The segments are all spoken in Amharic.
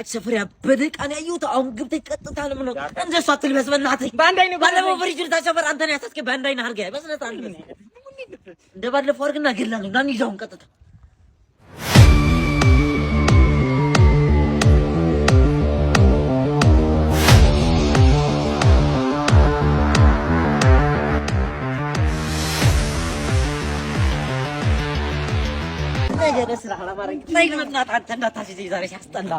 ታች ሰፈር ያበደ ቃል ያዩት አሁን ግብተ ቀጥታ ነው ነው እንደሷ አትልበስ በእናትህ ባንዳይነ ባለፈው ፍሪጅ ታች ሰፈር አንተ ነው ያስከ ባንዳይነ አርጋ በስነት አልበስ እንደባለፈው አርግና ገላለው ዳን ይዛውን ቀጥታ ነገር ስራ አላማረኝ ታይልና ታንተና ታሲዚ ዛሬ ሲያስጠላ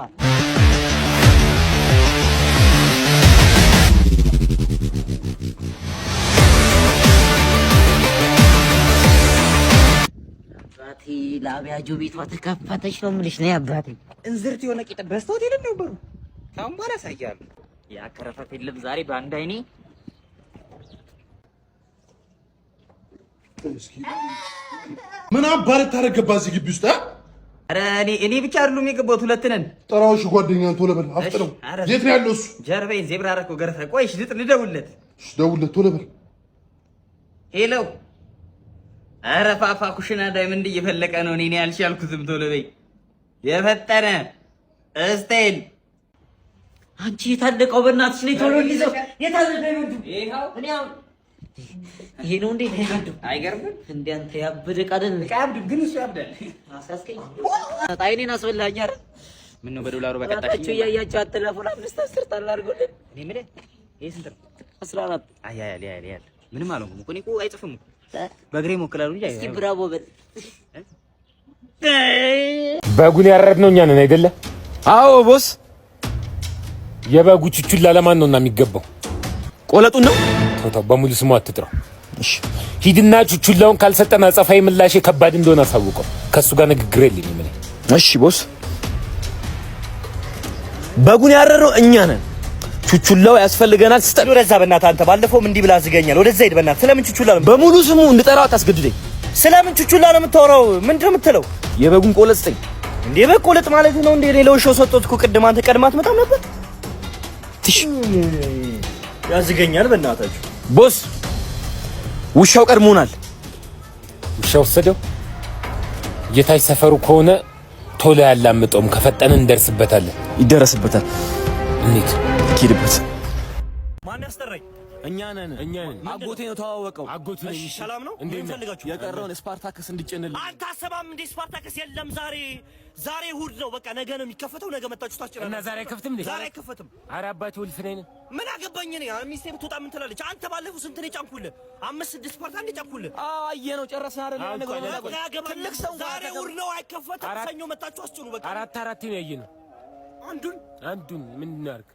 አባቴ ላቢያጁ ቤቷ ተከፈተች ነው የምልሽ ነው አባቴ እንዝርት የሆነ ቂጥ በስተው ሄደ ነበሩ ታም ባላ ሳያሉ ያ ከረፈት የለም ዛሬ ባንድ አይኔ ምን አባረ ታረገባ እዚህ ግቢ ውስጥ አረ እኔ ብቻ አይደሉም የገባሁት ሁለት ነን ጠራውሽ ጓደኛን ቶሎ በል አፍጥነው የት ነው ያለው እሱ ጀርባዬን ዜብራ አደረከው ገረፈ ቆይሽ ልደውልለት ደውልለት ቶሎ በል ሄሎ አረ ፋፋ ኩሽና ዳይመንድ እየፈለቀ ነው እኔ ያልሻልኩትም ቶሎ በይ የፈጠነ እስቴል አንቺ የታለቀው በእናትሽ ላይ ቶሎ እንዲዘው የታለቀው ይወዱ እኔ ይሄ ነው እንዴ አይገርምም እንዴ አንተ ያበደ ቃደን ቃብድ ግን እሱ ያብዳል አሳስከኝ ታይኔን አስበላኝ አይደል ምን ነው በዶላሩ በቀጣሽ ያያያችሁ አትለፉን 5-10 ታላርጎልኝ እኔ ምን ይሄ ስንት 14 አያ ምንም አልሆንኩም እኮ እኔ እኮ አይጽፍም በእግሬ ሞክላሉ እንጂ እስኪ ብራቮ በል በጉን ያረድነው እኛ ነን አይደለ አዎ ቦስ የበጉ ቹቹላ ለማን ነውና የሚገባው ቆለጡን ነው ተው በሙሉ ስሙ አትጥራው እሺ ሂድና ቹቹላውን ካልሰጠና ጸፋይ ምላሽ ከባድ እንደሆነ አሳውቀው ከሱ ጋር ንግግር የለኝም እኔ እሺ ቦስ በጉን ያረድነው እኛ ነን ቹቹላው ያስፈልገናል ስጠን ወደዛ በእናትህ አንተ ባለፈውም እንዲህ ብላ ዝገኛል ወደዛ ሄድ በእናትህ ስለምን ቹቹላ ነው በሙሉ ስሙ እንድጠራው አታስገድደኝ ስለምን ቹቹላ ነው የምታወራው ምንድነው የምትለው የበጉን ቆለጥ ስጠኝ እንዴ በቆለጥ ማለት ነው እንዴ ሌላው ሾው ሰጥቶት እኮ ቅድም አንተ ቀድማት መጣም ነበር ትሽ ያዝገኛል በእናታችሁ ቦስ ውሻው ቀድሞናል ውሻው ወሰደው የታይ ሰፈሩ ከሆነ ቶሎ ያላምጠውም ከፈጠነ እንደርስበታለን ይደረስበታል እንዴት ኪድበት ማን ያስጠራኝ እኛ ነን አጎቴ ነው ተዋወቀው አጎቴ ነው ሰላም ነው እንዴት ፈልጋችሁ የቀረውን ስፓርታክስ እንድጨንል አንተ አሰባም እንዴ ስፓርታክስ የለም ዛሬ እሑድ ነው በቃ ነገ ነው የሚከፈተው ነገ መጣችሁ ታስጨናና እና ዛሬ አይከፍትም እንዴ ዛሬ አይከፈትም ኧረ አባቴ ወልፍ ነኝ ምን አገባኝ እኔ ሚስቴ ብትወጣ ምን ትላለች አንተ ባለፈው ስንት ነው ጫንኩልህ 5-6 ስፓርታ እንደ ጫንኩልህ አየነው ጨረስን አይደል ነገ ትልቅ ሰው ዛሬ እሑድ ነው አይከፈትም ሰኞ መጣችሁ አስጭኑ በቃ አራት ነው ያየነው አንዱን ምን እናርግ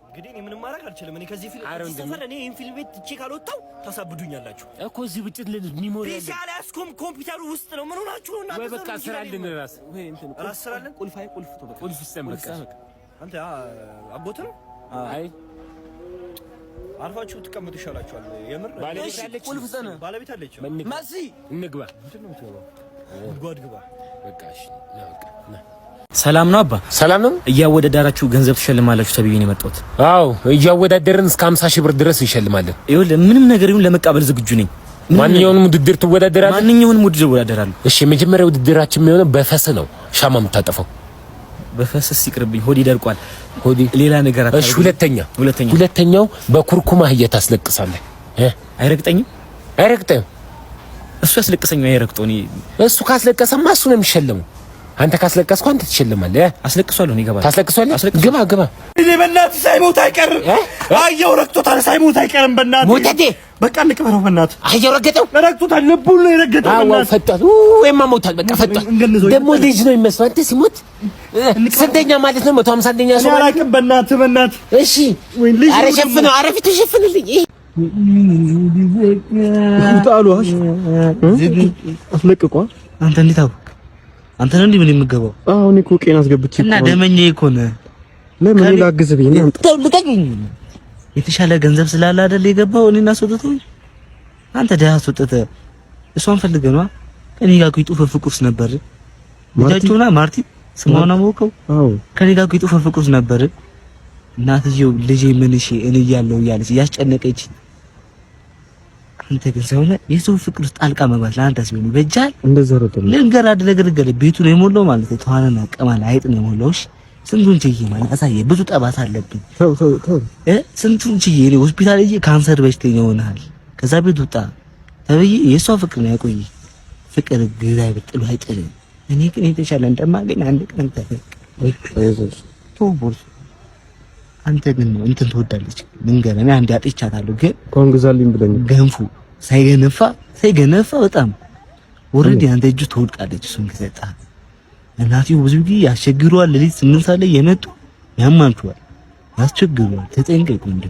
እንግዲህ እኔ ምንም ማድረግ አልችልም። እኔ ከዚህ ፊልም ሰፈር እኔ ይሄን ፊልም ቤት ትቼ ካልወጣሁ ታሳብዱኛላችሁ እኮ እዚህ ብጭት ለሚሞሪ ያለ ፒሲአላስኩም ኮምፒውተሩ ውስጥ ነው ምን ሆናችሁ ነው ወይ በቃ ስራልን ራስ ወይ እንትን ራስ ስራልን ቁልፍ ቶ በቃ ቁልፍ ሰምበቃ አንተ አቦት ነው አይ አርፋችሁ ተቀመጡ ይሻላችኋል የምር ባለቤት አለች ቁልፍ ሰነ ባለቤት አለች ማሲ እንግባ ምንድነው ጉድጓድ ግባ በቃ እሺ ና ሰላም ነው አባ ሰላም ነው እያወዳደራችሁ ገንዘብ ትሸልማላችሁ ተብዬ ነው የመጣሁት አዎ እያወዳደርን እስከ 50 ሺህ ብር ድረስ እንሸልማለን ይኸውልህ ምንም ነገር ይሁን ለመቃበል ዝግጁ ነኝ ማንኛውንም ውድድር ትወዳደራለህ ማንኛውንም ውድድር እወዳደራለሁ እሺ የመጀመሪያው ውድድራችን የሚሆነው በፈስ ነው ሻማ የምታጠፋው በፈስ ይቅርብኝ ሆዴ ደርቋል ሆዴ ሌላ ነገር አታውቅም እሺ ሁለተኛው በኩርኩማ ታስለቅሳለህ አይረግጠኝም እሱ ያስለቅሰኛል አይረግጠው እሱ ካስለቀሰማ እሱ ነው የሚሸለመው አንተ ካስለቀስኩ አንተ ትሸልማለህ አስለቅሷለሁ እኔ ገባ ታስለቅሷለህ ግባ እኔ በእናትህ ሳይሞት አይቀርም አየው ረግጦታል ሳይሞት አይቀርም በእናትህ ሞተቴ በቃ እንቅበረው በእናትህ አየው ረገጠው ረግጦታል ልቡን ነው የረገጠው በእናትህ ፈጣን ወይማ ሞታል በቃ ፈጣን ደግሞ ልጅ ነው የሚመስለው አንተ ሲሞት ስንተኛ ማለት ነው 150ኛ ሰው ማለት ነው በእናትህ እሺ አረ ሸፍነው አረ ፊቱ ሸፍንልኝ ታሉሽ አስለቅቋ አንተ እንዴት አንተ ነው እንዴ ምን የምገባው አሁን እኮ ቄና አስገብቼ እና ደመኛ ይኮነ ለምን ላግዝ ብዬ ነው ልቀቅኝ የተሻለ ገንዘብ ስላለ አይደል የገባው እኔና ሰውተው አንተ ደሃ ሰውተተ እሷን ፈልገህ ነው ከኔ ጋር ቁይጡ ፍቅርስ ነበር ልጃችሁና ማርቲ ስሟን አወቀው አዎ ከኔ ጋር ቁይጡ ፍቅርስ ነበር እናትየው ልጄ ምን እሺ እኔ ያለው ያለች ያስጨነቀች አንተ ግን ሰውነ የሰው ፍቅር ውስጥ ጣልቃ መግባት ለአንተስ ምን ይበጃል? እንደዛ አይደለም። ልንገር አደረገ ቤቱ ነው የሞላው ማለት ተዋናና ቀማል አይጥ ነው የሞላው። እሺ ስንቱን ችዬ ማለት አሳየ። ብዙ ጠባት አለብኝ። ስንቱን ችዬ እኔ ሆስፒታል ሄጄ ካንሰር በሽተኛ ሆነሃል ከዛ ቤት ውጣ ተብዬ የሷ ፍቅር ነው ያቆይ። ፍቅር እግዚአብሔር ጥሎ አይጥልም። እኔ ግን የተሻለ እንደማገኝ አንድ ቀን ተወው። አንተ ግን እንትን ትወዳለች ልንገርህ፣ እኔ አንዴ አጥቻታለሁ። ግን ኮንግዛልኝ ብለኝ ገንፎ ሳይገነፋ በጣም ኦሬዲ አንተ እጁ ትወድቃለች። እሱን ከሰጠህ እናትዬው ብዙ ጊዜ ያስቸግረዋል። ሌሊት 8 ሰዓት ላይ የመጡ ያማንቹዋል፣ ያስቸግረዋል። ተጠንቀቁ እንዴ